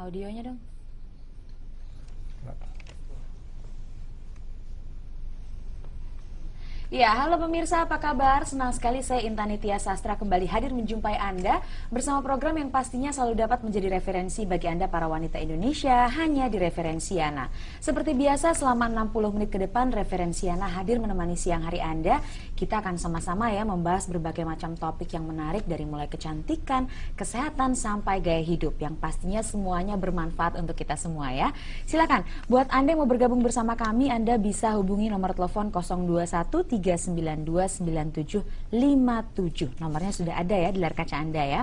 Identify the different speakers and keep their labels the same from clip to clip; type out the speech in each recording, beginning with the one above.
Speaker 1: Audionya dong. Ya, halo pemirsa, apa kabar? Senang sekali saya Intan Nitya Sastra kembali hadir menjumpai Anda bersama program yang pastinya selalu dapat menjadi referensi bagi Anda para wanita Indonesia hanya di Referensiana. Seperti biasa, selama 60 menit ke depan Referensiana hadir menemani siang hari Anda. Kita akan sama-sama ya membahas berbagai macam topik yang menarik dari mulai kecantikan, kesehatan sampai gaya hidup yang pastinya semuanya bermanfaat untuk kita semua ya. Silakan, buat Anda yang mau bergabung bersama kami, Anda bisa hubungi nomor telepon 021 3929757. Nomornya sudah ada ya di layar kaca Anda ya.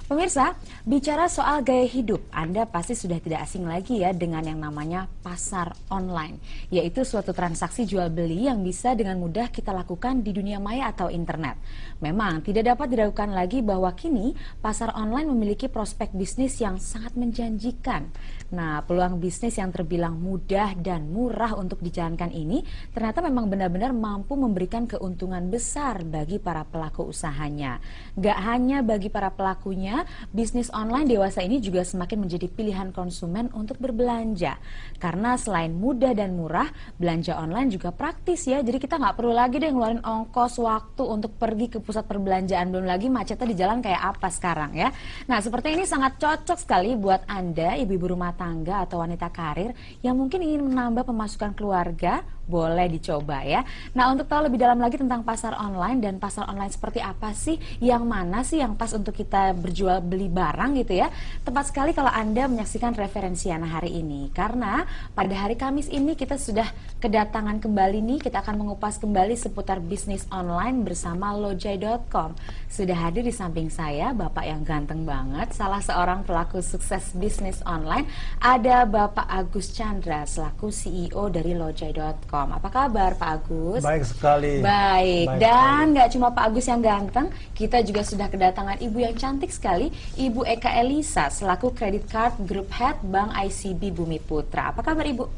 Speaker 1: Pemirsa, bicara soal gaya hidup, Anda pasti sudah tidak asing lagi ya dengan yang namanya pasar online, yaitu suatu transaksi jual beli yang bisa dengan mudah kita lakukan di dunia maya atau internet. Memang tidak dapat diragukan lagi bahwa kini pasar online memiliki prospek bisnis yang sangat menjanjikan. Nah, peluang bisnis yang terbilang mudah dan murah untuk dijalankan ini ternyata memang benar-benar mampu memberikan keuntungan besar bagi para pelaku usahanya. Gak hanya bagi para pelakunya, bisnis online dewasa ini juga semakin menjadi pilihan konsumen untuk berbelanja. Karena selain mudah dan murah, belanja online juga praktis ya. Jadi kita nggak perlu lagi deh ngeluarin ongkos waktu untuk pergi ke pusat perbelanjaan. Belum lagi macetnya di jalan kayak apa sekarang ya. Nah, seperti ini sangat cocok sekali buat Anda, ibu-ibu rumah tangga atau wanita karir yang mungkin ingin menambah pemasukan keluarga. Boleh dicoba ya. Nah, untuk tahu lebih dalam lagi tentang pasar online dan pasar online seperti apa sih, yang mana sih yang pas untuk kita berjual beli barang gitu ya, tepat sekali kalau Anda menyaksikan Referensiana hari ini. Karena pada hari Kamis ini kita sudah kedatangan kembali nih, kita akan mengupas kembali seputar bisnis online bersama Lojai.com. Sudah hadir di samping saya Bapak yang ganteng banget, salah seorang pelaku sukses bisnis online, ada Bapak Agus Chandra selaku CEO dari Lojai.com. Apa kabar Pak Agus?
Speaker 2: Baik sekali.
Speaker 1: Baik, dan nggak cuma Pak Agus yang ganteng, kita juga sudah kedatangan ibu yang cantik sekali, Ibu Eka Elisa selaku Credit Card Group Head Bank ICB Bumi Putra. Apa kabar Ibu?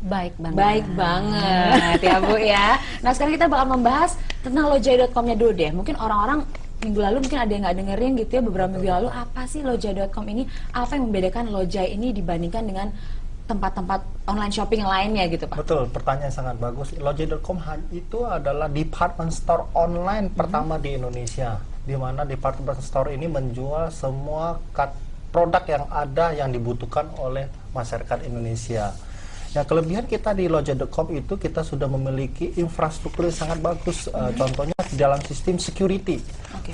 Speaker 3: Baik banget.
Speaker 1: Baik banget ya Bu ya. Nah, sekarang kita bakal membahas tentang Lojai.com-nya dulu deh. Mungkin orang-orang minggu lalu mungkin ada yang nggak dengerin gitu ya, beberapa minggu lalu, apa sih Lojai.com ini? Apa yang membedakan Lojai ini dibandingkan dengan tempat-tempat online shopping lainnya gitu Pak?
Speaker 2: Betul, pertanyaan sangat bagus. Lojai.com itu adalah department store online pertama di Indonesia, di mana department store ini menjual semua produk yang ada yang dibutuhkan oleh masyarakat Indonesia. Nah, kelebihan kita di Lojai.com itu kita sudah memiliki infrastruktur yang sangat bagus. Contohnya di dalam sistem security,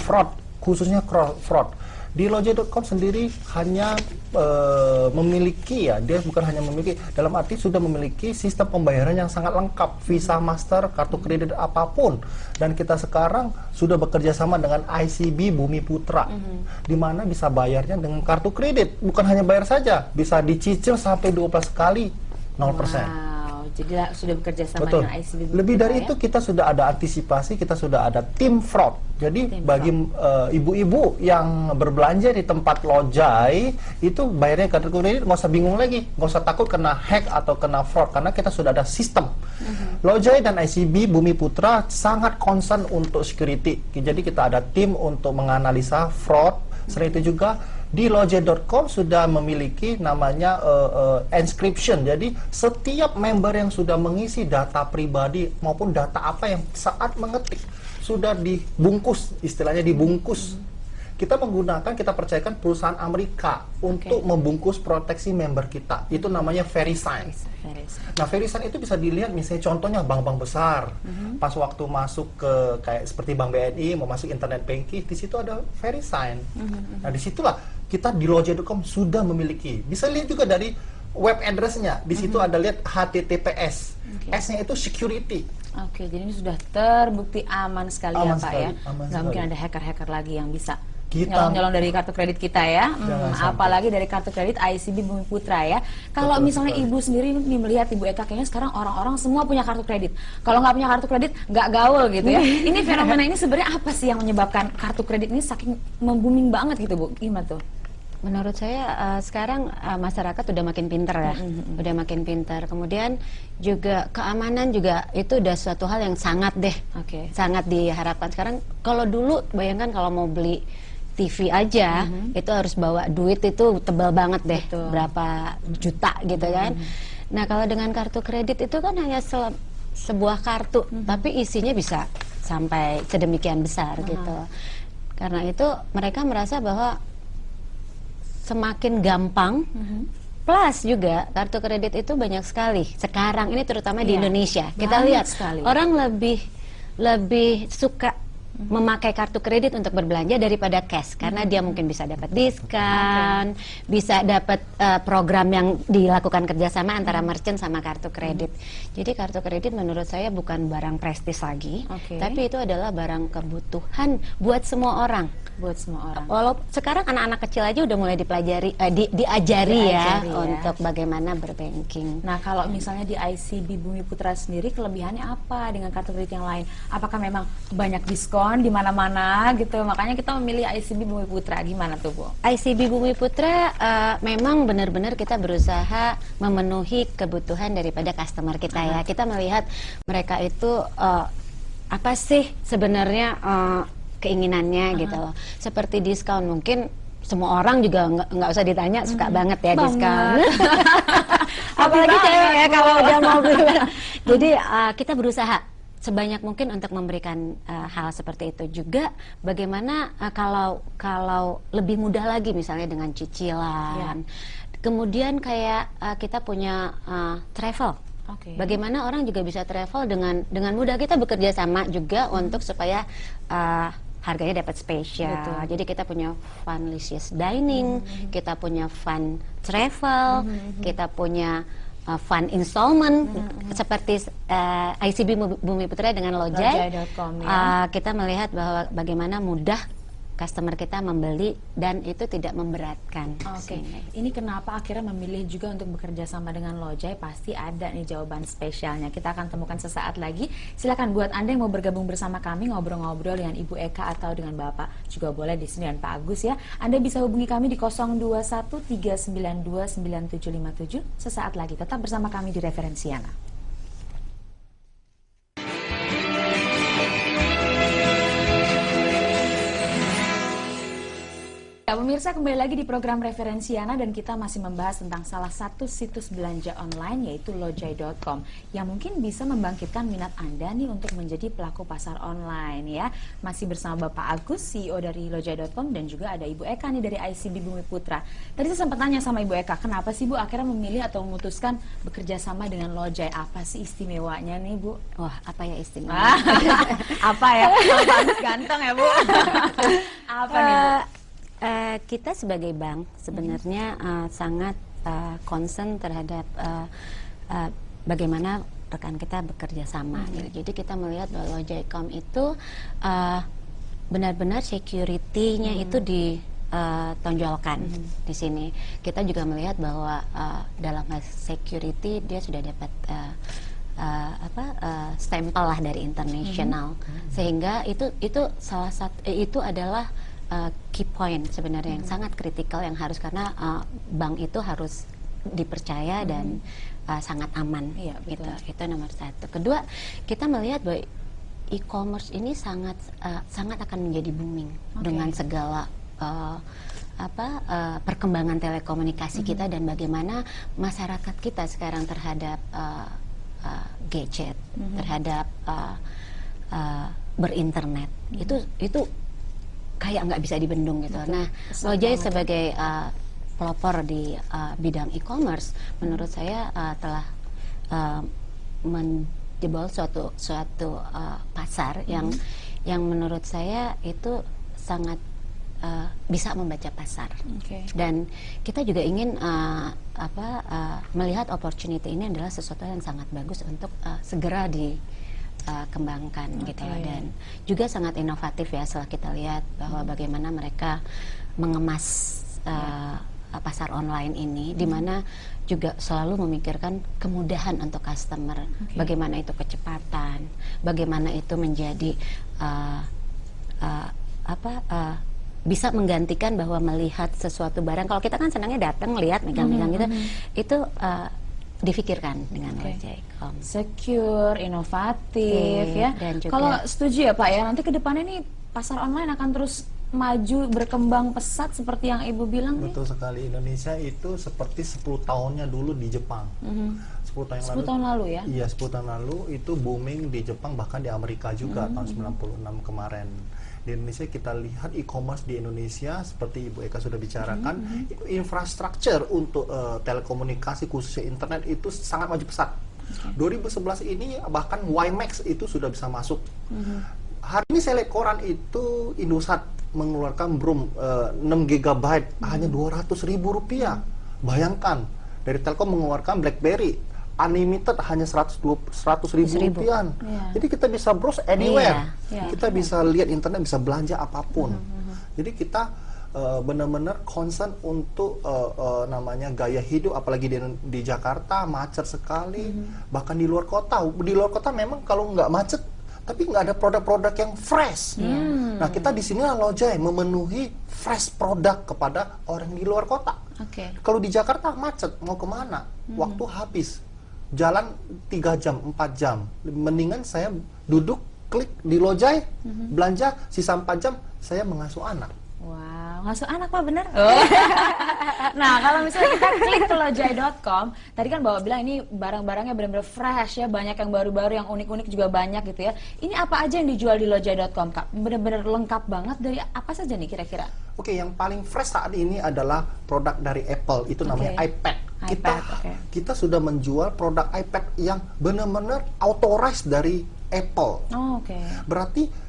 Speaker 2: fraud, khususnya fraud. Di Lojai.com sendiri hanya memiliki ya, dia bukan hanya memiliki, dalam arti sudah memiliki sistem pembayaran yang sangat lengkap, Visa, Master, kartu kredit apapun. Dan kita sekarang sudah bekerja sama dengan ICB Bumi Putra, di mana bisa bayarnya dengan kartu kredit, bukan hanya bayar saja, bisa dicicil sampai 12 kali 0%.
Speaker 1: Jadi sudah bekerja sama
Speaker 2: Betul.
Speaker 1: dengan ICB Bumi
Speaker 2: Lebih
Speaker 1: Putra,
Speaker 2: dari itu kita sudah ada antisipasi, kita sudah ada tim fraud. Jadi bagi ibu-ibu yang berbelanja di tempat Lojai itu bayarnya kartu kredit, nggak usah bingung lagi, nggak usah takut kena hack atau kena fraud karena kita sudah ada sistem. Lojai dan ICB Bumi Putra sangat concern untuk security. Jadi kita ada tim untuk menganalisa fraud. Selain itu juga di Lojai.com sudah memiliki namanya encryption. Jadi setiap member yang sudah mengisi data pribadi maupun data apa yang saat mengetik sudah dibungkus, istilahnya dibungkus. Kita menggunakan, kita percayakan perusahaan Amerika untuk membungkus proteksi member kita. Itu namanya VeriSign. Nah, VeriSign itu bisa dilihat misalnya contohnya bank-bank besar. Pas waktu masuk ke kayak seperti Bank BNI mau masuk internet banking, di situ ada VeriSign. Nah, disitulah kita di Lojai.com sudah memiliki. Bisa lihat juga dari web address-nya. Di situ ada lihat HTTPS. S-nya itu security.
Speaker 1: Oke, jadi ini sudah terbukti aman sekali ya Pak ya. Nggak mungkin ada hacker-hacker lagi yang bisa nyolong-nyolong dari kartu kredit kita ya. Apalagi dari kartu kredit ICB Bumi Putra ya. Kalau misalnya Ibu sendiri nih melihat Ibu Eka, kayaknya sekarang orang-orang semua punya kartu kredit. Kalau nggak punya kartu kredit nggak gaul gitu ya. Ini fenomena ini sebenarnya apa sih yang menyebabkan kartu kredit ini saking membooming banget gitu Bu? Gimana tuh?
Speaker 3: Menurut saya sekarang masyarakat udah makin pinter ya, udah makin pinter. Kemudian juga keamanan juga itu udah suatu hal yang sangat sangat diharapkan. Sekarang kalau dulu bayangkan kalau mau beli TV aja itu harus bawa duit itu tebal banget deh,
Speaker 1: Betul.
Speaker 3: berapa juta gitu kan. Nah kalau dengan kartu kredit itu kan hanya sebuah kartu, tapi isinya bisa sampai sedemikian besar gitu. Karena itu mereka merasa bahwa semakin gampang, plus juga kartu kredit itu banyak sekali sekarang ini, terutama di
Speaker 1: Iya,
Speaker 3: Indonesia. Kita
Speaker 1: banyak
Speaker 3: lihat
Speaker 1: sekali.
Speaker 3: orang lebih suka memakai kartu kredit untuk berbelanja daripada cash, karena dia mungkin bisa dapat diskon, bisa dapat program yang dilakukan kerjasama antara merchant sama kartu kredit. Jadi kartu kredit menurut saya bukan barang prestis lagi, tapi itu adalah barang kebutuhan buat semua orang.
Speaker 1: Buat semua orang.
Speaker 3: Walaupun sekarang anak-anak kecil aja udah mulai dipelajari, diajari ya untuk bagaimana berbanking.
Speaker 1: Nah, kalau misalnya di ICB Bumi Putra sendiri kelebihannya apa dengan kartu kredit yang lain? Apakah memang banyak diskon di mana-mana gitu? Makanya kita memilih ICB Bumi Putra. Gimana tuh, Bu?
Speaker 3: ICB Bumi Putra memang benar-benar kita berusaha memenuhi kebutuhan daripada customer kita ya. Kita melihat mereka itu apa sih sebenarnya keinginannya gitu loh. Seperti diskon, mungkin semua orang juga nggak usah ditanya suka banget ya diskon. Apalagi cewek ya kalau udah mau beli. Jadi kita berusaha sebanyak mungkin untuk memberikan hal seperti itu. Juga bagaimana kalau lebih mudah lagi misalnya dengan cicilan. Kemudian kayak kita punya travel. Bagaimana orang juga bisa travel dengan mudah. Kita bekerja sama juga untuk supaya harganya dapat spesial. Jadi kita punya fun licious dining, kita punya fun travel, kita punya fun installment seperti ICB Bumi Putra dengan Lojai.com ya. Kita melihat bahwa bagaimana mudah customer kita membeli dan itu tidak memberatkan.
Speaker 1: Ini kenapa akhirnya memilih juga untuk bekerja sama dengan Lojai? Pasti ada nih jawaban spesialnya. Kita akan temukan sesaat lagi. Silakan buat Anda yang mau bergabung bersama kami ngobrol-ngobrol dengan Ibu Eka atau dengan Bapak juga boleh di sini dan Pak Agus ya. Anda bisa hubungi kami di 0213929757. Sesaat lagi tetap bersama kami di Referensiana. Pemirsa, kembali lagi di program Referensiana dan kita masih membahas tentang salah satu situs belanja online yaitu Lojai.com yang mungkin bisa membangkitkan minat Anda nih untuk menjadi pelaku pasar online ya. Masih bersama Bapak Agus, CEO dari Lojai.com, dan juga ada Ibu Eka nih dari ICB Bumi Putra. Tadi saya sempat tanya sama Ibu Eka, kenapa sih Bu akhirnya memilih atau memutuskan bekerja sama dengan Lojai? Apa sih istimewanya nih Bu?
Speaker 3: Wah, apa ya istimewa?
Speaker 1: Apa ya? Bapak Agus ganteng ya Bu? Apa nih Bu?
Speaker 3: Kita sebagai bank sebenarnya sangat concern terhadap bagaimana rekan kita bekerja sama. Jadi kita melihat bahwa Lojai.com itu benar-benar security-nya itu ditonjolkan di sini. Kita juga melihat bahwa dalam hal security dia sudah dapat stempel lah dari internasional, sehingga itu salah satu itu adalah key point sebenarnya yang sangat kritikal yang harus, karena bank itu harus dipercaya dan sangat aman gitu. Itu nomor satu. Kedua, kita melihat bahwa e-commerce ini sangat akan menjadi booming dengan segala perkembangan telekomunikasi kita dan bagaimana masyarakat kita sekarang terhadap gadget, terhadap berinternet. Itu kayak nggak bisa dibendung gitu. Nah, Lojai sebagai pelopor di bidang e-commerce, menurut saya telah menjebol suatu pasar yang menurut saya itu sangat bisa membaca pasar. Dan kita juga ingin melihat opportunity ini adalah sesuatu yang sangat bagus untuk segera kembangkan gitu loh, dan juga sangat inovatif ya setelah kita lihat bahwa bagaimana mereka mengemas pasar online ini, di mana juga selalu memikirkan kemudahan untuk customer, bagaimana itu kecepatan, bagaimana itu menjadi bisa menggantikan bahwa melihat sesuatu barang. Kalau kita kan senangnya datang lihat megang-megang gitu, itu difikirkan dengan Lojai.com.
Speaker 1: Secure, inovatif ya. Kalau setuju ya Pak ya, nanti ke depannya nih pasar online akan terus maju berkembang pesat seperti yang Ibu bilang nih?
Speaker 2: Betul sekali, Indonesia itu seperti 10 tahunnya dulu di Jepang. 10 tahun
Speaker 1: 10 tahun lalu ya?
Speaker 2: Iya, 10 tahun lalu itu booming di Jepang, bahkan di Amerika juga tahun 96 kemarin. Di Indonesia kita lihat e-commerce di Indonesia seperti Ibu Eka sudah bicarakan, infrastruktur untuk telekomunikasi khususnya internet itu sangat maju pesat. 2011 ini bahkan WiMAX itu sudah bisa masuk. Hari ini saya lihat koran itu Indosat mengeluarkan BRUM 6 GB hanya 200.000 rupiah. Bayangkan, dari Telkom mengeluarkan BlackBerry unlimited hanya 100.000 rupiah. Jadi kita bisa browse anywhere. Kita bisa lihat internet, bisa belanja apapun. Jadi kita benar-benar concern untuk namanya gaya hidup, apalagi di Jakarta macet sekali. Bahkan di luar kota. Di luar kota memang kalau nggak macet, tapi nggak ada produk-produk yang fresh. Nah, kita di sini Lojai memenuhi fresh produk kepada orang di luar kota. Kalau di Jakarta macet, mau kemana? Waktu habis. Jalan 3 jam, 4 jam. Mendingan saya duduk, klik di Lojai, belanja, sisa 4 jam, saya mengasuh anak.
Speaker 1: Wow, ngasuh anak Pak, bener? Nah, kalau misalnya kita klik ke lojai.com, tadi kan Bapak bilang ini barang-barangnya benar-benar fresh ya, banyak yang baru-baru, yang unik-unik juga banyak gitu ya. Ini apa aja yang dijual di lojai.com, Kak? Benar-benar lengkap banget, dari apa saja nih kira-kira?
Speaker 2: Oke, yang paling fresh saat ini adalah produk dari Apple, itu namanya iPad. Kita sudah menjual produk iPad yang benar-benar authorized dari Apple. Berarti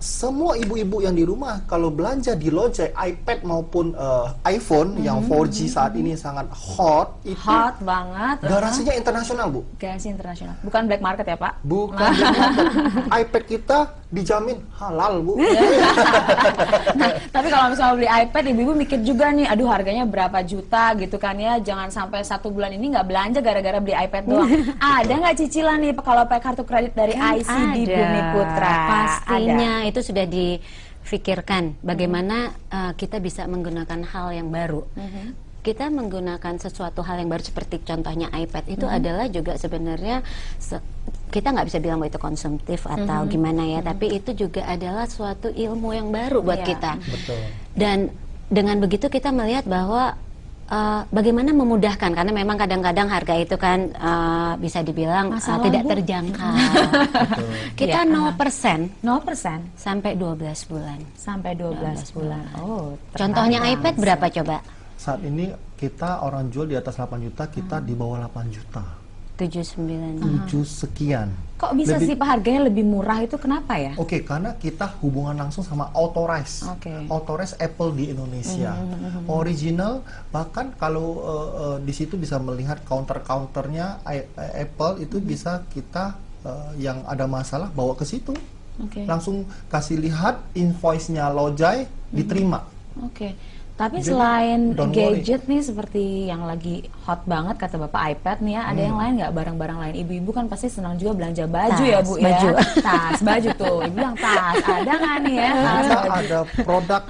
Speaker 2: semua ibu-ibu yang di rumah kalau belanja di Lojai iPad maupun iPhone yang 4G saat ini sangat hot, itu
Speaker 1: hot banget.
Speaker 2: Garasinya internasional, Bu.
Speaker 1: Garasi internasional. Bukan black market ya, Pak?
Speaker 2: Bukan black market. iPad kita dijamin halal, Bu.
Speaker 1: Nah, tapi kalau misalnya beli iPad, ibu-ibu mikir juga nih, aduh harganya berapa juta gitu kan ya, jangan sampai 1 bulan ini nggak belanja gara-gara beli iPad doang. Ada nggak cicilan nih kalau pakai kartu kredit dari ICD Bumi Putra?
Speaker 3: Pastinya itu sudah difikirkan bagaimana kita bisa menggunakan hal yang baru. Kita menggunakan sesuatu hal yang baru seperti contohnya iPad itu adalah juga sebenarnya kita nggak bisa bilang bahwa itu konsumtif atau gimana ya, tapi itu juga adalah suatu ilmu yang baru buat kita.
Speaker 2: Betul.
Speaker 3: Dan dengan begitu kita melihat bahwa bagaimana memudahkan, karena memang kadang-kadang harga itu kan bisa dibilang tidak terjangkau. Kita 0% sampai 12 bulan.
Speaker 1: Sampai 12 bulan. Oh,
Speaker 3: contohnya iPad berapa coba?
Speaker 2: Saat ini kita orang jual di atas 8 juta, kita di bawah 8 juta.
Speaker 3: 7
Speaker 2: sekian.
Speaker 1: Kok bisa sih Pak harganya lebih murah, itu kenapa ya?
Speaker 2: Oke, karena kita hubungan langsung sama authorized. Authorized Apple di Indonesia. Original, bahkan kalau di situ bisa melihat counter-counternya Apple itu bisa kita yang ada masalah bawa ke situ. Langsung kasih lihat invoice-nya Lojai, diterima.
Speaker 1: Tapi selain gadget nih seperti yang lagi hot banget kata Bapak iPad nih ya, ada yang lain nggak, barang-barang lain? Ibu-ibu kan pasti senang juga belanja baju, ya Bu, ya. Tas, baju tuh. Ibu bilang tas, ada nggak nih ya?
Speaker 2: Ada produk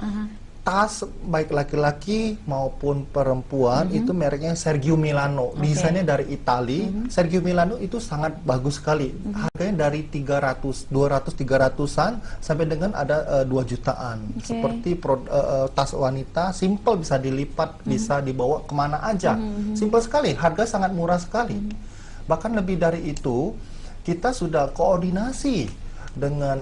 Speaker 2: tas baik laki-laki maupun perempuan itu mereknya Sergio Milano, desainnya dari Itali. Sergio Milano itu sangat bagus sekali, harganya dari 200-300an sampai dengan ada 2 jutaan. Seperti tas wanita, simple, bisa dilipat, bisa dibawa kemana aja, simple sekali, harga sangat murah sekali. Bahkan lebih dari itu, kita sudah koordinasi dengan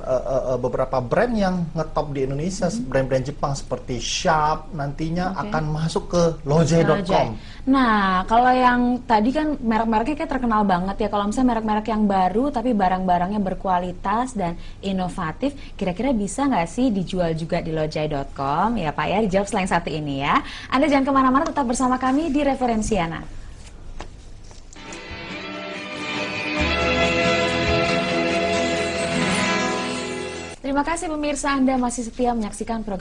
Speaker 2: beberapa brand yang ngetop di Indonesia, brand-brand Jepang seperti Sharp, nantinya akan masuk ke lojai.com.
Speaker 1: Nah, kalau yang tadi kan merek-mereknya kayak terkenal banget ya. Kalau misalnya merek-merek yang baru tapi barang-barangnya berkualitas dan inovatif, kira-kira bisa nggak sih dijual juga di lojai.com? Ya Pak ya, dijawab selain satu ini ya. Anda jangan kemana-mana, tetap bersama kami di Referensiana. Terima kasih pemirsa, Anda masih setia menyaksikan program